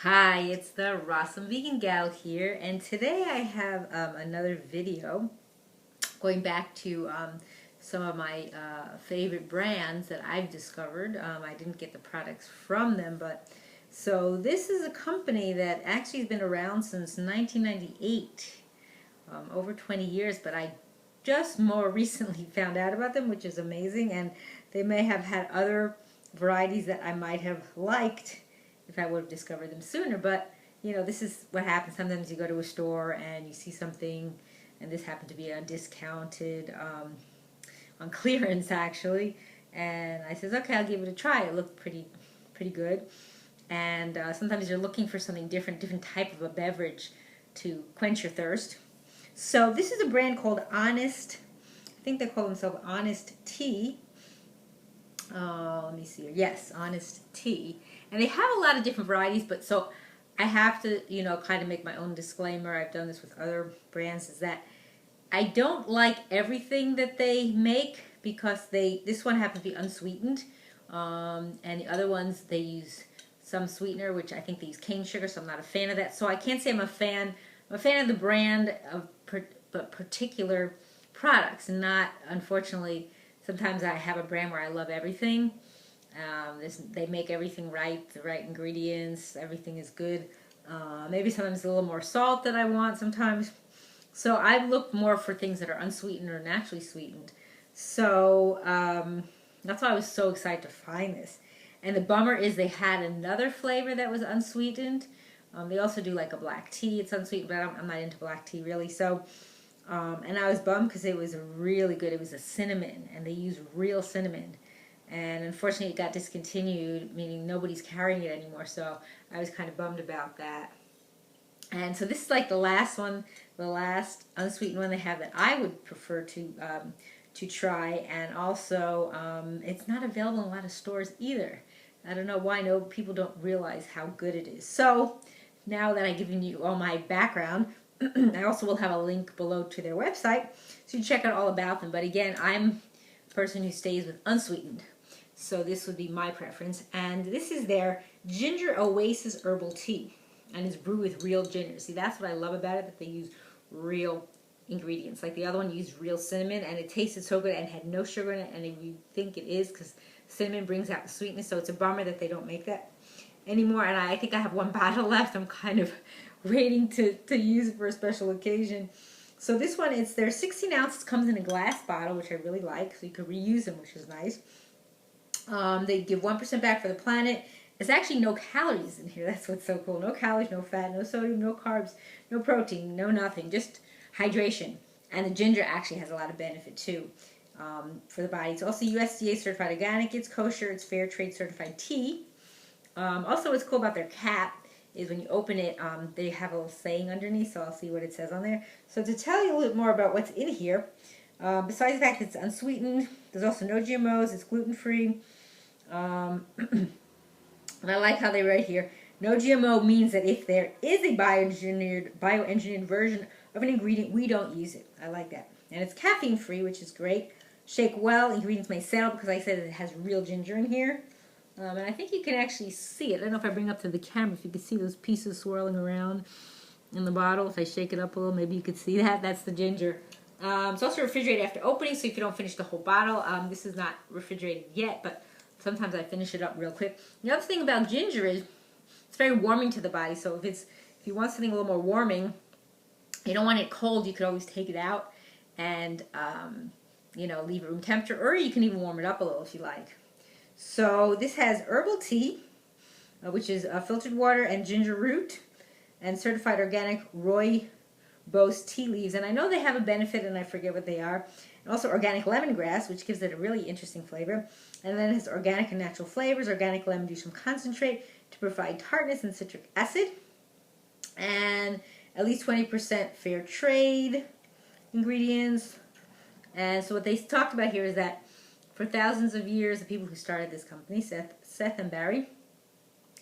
Hi, it's the Rawesome Vegan Gal here, and today I have another video going back to some of my favorite brands that I've discovered. I didn't get the products from them, but so this is a company that actually has been around since 1998, over 20 years, but I just more recently found out about them, which is amazing, and they may have had other varieties that I might have liked if I would have discovered them sooner. But this is what happens. Sometimes you go to a store and you see something, and this happened to be on discounted, on clearance actually, and I says, okay, I'll give it a try. It looked pretty good. And sometimes you're looking for something different type of a beverage to quench your thirst. So this is a brand called Honest. I think they call themselves Honest Tea. Let me see here. Yes, Honest Tea. And they have a lot of different varieties, but so I have to, kind of make my own disclaimer. I've done this with other brands, is that I don't like everything that they make because this one happens to be unsweetened. And the other ones, they use some sweetener, which I think they use cane sugar, so I'm not a fan of that. So I can't say I'm a fan. I'm a fan of the brand of but particular products, and not, unfortunately, sometimes I have a brand where I love everything. They make everything right, the right ingredients, everything is good. Maybe sometimes a little more salt that I want sometimes. So I look more for things that are unsweetened or naturally sweetened. So that's why I was so excited to find this. And the bummer is they had another flavor that was unsweetened. They also do like a black tea. It's unsweetened, but I'm not into black tea really. So, and I was bummed because it was really good. It was a cinnamon, and they use real cinnamon. And unfortunately it got discontinued, meaning nobody's carrying it anymore. So I was kind of bummed about that. And so this is like the last one, the last unsweetened one they have that I would prefer to try. And also, it's not available in a lot of stores either. I don't know why. No, people don't realize how good it is. So now that I've given you all my background, I also will have a link below to their website, so you check out all about them. But again, I'm a person who stays with unsweetened, so this would be my preference. And this is their Ginger Oasis Herbal Tea, and it's brewed with real ginger. See, that's what I love about it, that they use real ingredients. Like the other one used real cinnamon, and it tasted so good and had no sugar in it, and you think it is because cinnamon brings out the sweetness. So it's a bummer that they don't make that anymore. And I think I have one bottle left. I'm kind of waiting to use it for a special occasion. So this one, it's their 16 ounces, comes in a glass bottle, which I really like, so you could reuse them, which is nice. They give 1% back for the planet. There's actually no calories in here. That's what's so cool. No calories, no fat, no sodium, no carbs, no protein, no nothing. Just hydration. And the ginger actually has a lot of benefit too for the body. It's also USDA certified organic. It's kosher. It's fair trade certified tea. Also, what's cool about their cap is when you open it, they have a little saying underneath, so I'll see what it says on there. So to tell you a little bit more about what's in here, besides the fact that it's unsweetened, there's also no GMOs, it's gluten-free. And I like how they write here, no GMO means that if there is a bioengineered version of an ingredient, we don't use it. I like that. And it's caffeine-free, which is great. Shake well, ingredients may settle, because I said it has real ginger in here. And I think you can actually see it. I don't know if I bring it up to the camera, if you can see those pieces swirling around in the bottle. If I shake it up a little, maybe you could see that. That's the ginger. It's also refrigerated after opening, so if you don't finish the whole bottle. This is not refrigerated yet, but sometimes I finish it up real quick. The other thing about ginger is it's very warming to the body. So if you want something a little more warming, you don't want it cold, you could always take it out and leave it room temperature, or you can even warm it up a little if you like. So this has herbal tea, which is filtered water and ginger root, and certified organic rooibos tea leaves. And I know they have a benefit, and I forget what they are. And also organic lemongrass, which gives it a really interesting flavor. And then it has organic and natural flavors, organic lemon juice from concentrate to provide tartness and citric acid. And at least 20% fair trade ingredients. And so what they talked about here is that for thousands of years, the people who started this company, Seth and Barry,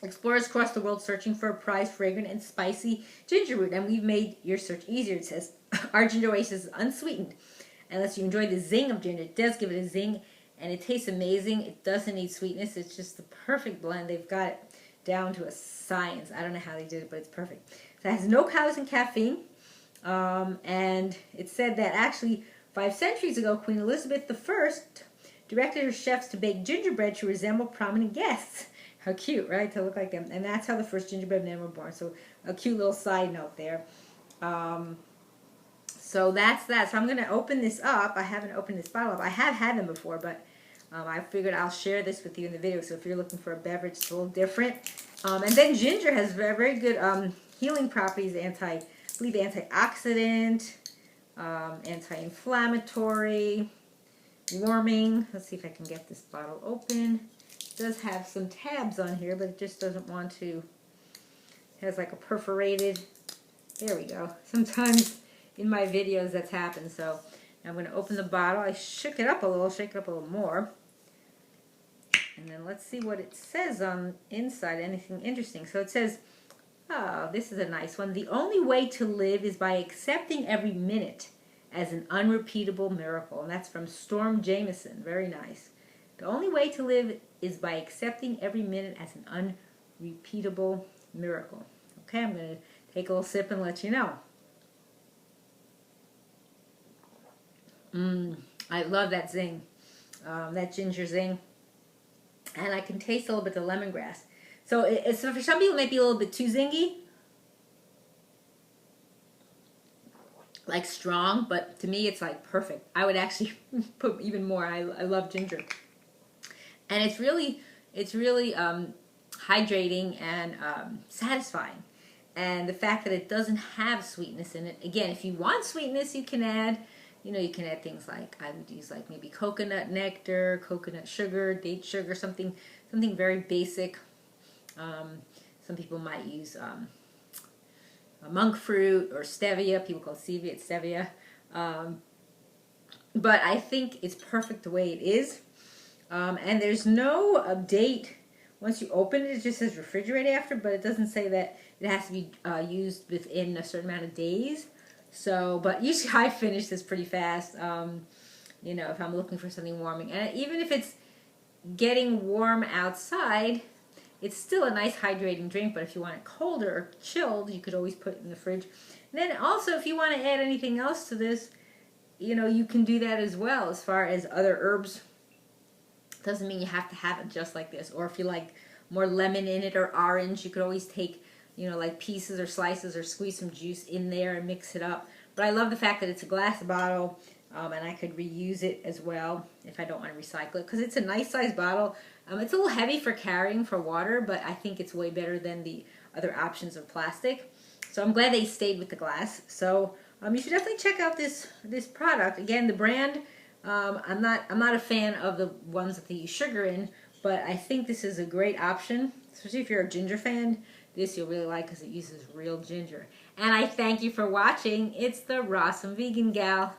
explorers crossed the world searching for a prized, fragrant, and spicy ginger root. And we've made your search easier. It says, our ginger oasis is unsweetened. Unless you enjoy the zing of ginger, it does give it a zing, and it tastes amazing. It doesn't need sweetness. It's just the perfect blend. They've got it down to a science. I don't know how they did it, but it's perfect. So it has no calories and caffeine. And it said that actually 5 centuries ago, Queen Elizabeth I directed her chefs to bake gingerbread to resemble prominent guests. How cute, right? To look like them. And that's how the first gingerbread men were born. So a cute little side note there. So that's that. So I'm going to open this up. I haven't opened this bottle up. I have had them before, but I figured I'll share this with you in the video. So if you're looking for a beverage, it's a little different. And then ginger has very, very good healing properties. I believe antioxidant, anti-inflammatory, warming. Let's see if I can get this bottle open. It does have some tabs on here, but it just doesn't want to. It has like a perforated. There we go. Sometimes in my videos that's happened. So I'm going to open the bottle. I shook it up a little, shake it up a little more. And then let's see what it says on inside. Anything interesting. So it says, oh, this is a nice one. The only way to live is by accepting every minute as an unrepeatable miracle. And that's from Storm Jameson. Very nice. The only way to live is by accepting every minute as an unrepeatable miracle. Okay, I'm going to take a little sip and let you know. I love that zing, that ginger zing. And I can taste a little bit of the lemongrass. So, so for some people it might be a little bit too zingy. Like strong, but to me it's like perfect. I would actually put even more. I love ginger. And it's really hydrating and satisfying. And the fact that it doesn't have sweetness in it. Again, if you want sweetness, you can add, you can add things like, I would use like maybe coconut nectar, coconut sugar, date sugar, something very basic. Some people might use a monk fruit or stevia. People call stevia, it's stevia. But I think it's perfect the way it is. And there's no date. Once you open it, it just says refrigerate after, but it doesn't say that it has to be used within a certain amount of days. So, but usually I finish this pretty fast, if I'm looking for something warming. And even if it's getting warm outside, it's still a nice hydrating drink, but if you want it colder or chilled, you could always put it in the fridge. And then also, if you want to add anything else to this, you can do that as well, as far as other herbs. Doesn't mean you have to have it just like this. Or if you like more lemon in it or orange, you could always take, like pieces or slices or squeeze some juice in there and mix it up. But I love the fact that it's a glass bottle, and I could reuse it as well if I don't want to recycle it, because it's a nice size bottle. It's a little heavy for carrying for water, but I think it's way better than the other options of plastic. So I'm glad they stayed with the glass. So you should definitely check out this product. Again, the brand, I'm not a fan of the ones that they use sugar in, but I think this is a great option, especially if you're a ginger fan. This you'll really like because it uses real ginger. And I thank you for watching. It's the Rawesome Vegan Gal.